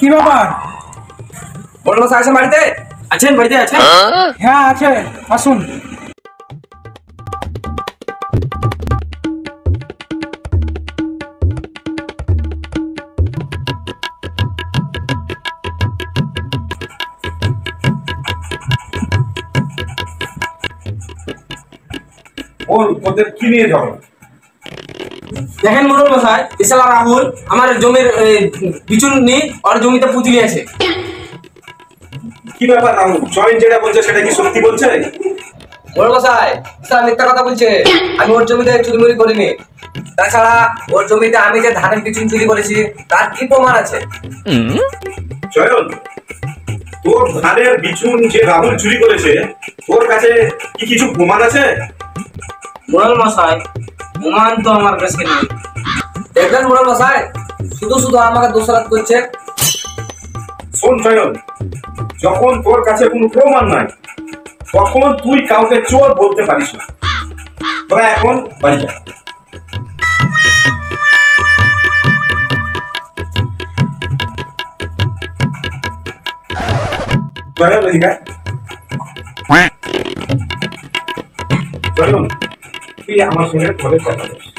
কি ব্যাপার? বড় মশাই আছেন বাড়িতে? আছেন বাড়িতে আছেন? হ্যাঁ আছে, আসুন। ওদের কি নিয়ে যাবো? দেখেন মোড়ল মশাই, ইসালা রাহুল আমার জমির বিচুন নিয়ে ওর জমিতে পুঁতি নিয়েছে। কি ব্যাপার রাহুল? জয়েন যেটা বলছে সেটা কি সত্যি বলছে? মোড়ল মশাই, ইসালা মিথ্যা কথা বলছে। আমি ওর জমিতে চুরিমুরি করিনি। তাছাড়া ওর জমিতে আমি যে ধানের বিচুন চুরি করেছি তার কি প্রমাণ আছে? জয়ন, তোর ধানের বিচুন যে রাহুল চুরি করেছে তোর কাছে কি কিছু প্রমাণ আছে? মোড়ল মশাই, প্রমাণ তো আমার কাছে নেই। দেখবেন মোড়ল মশাই, শুধু শুধু আমাকে দোষারোপ করছে। শোন জয়ন, যখন তোর কাছে কোনো প্রমাণ নাই তখন তুই কাউকে চোর বলতে পারিস না। তোরা এখন বাড়ি যা। জয়ন, এদিকে আয়। জয়ন, তুই আমার সঙ্গে ঘরে কথা বলিস।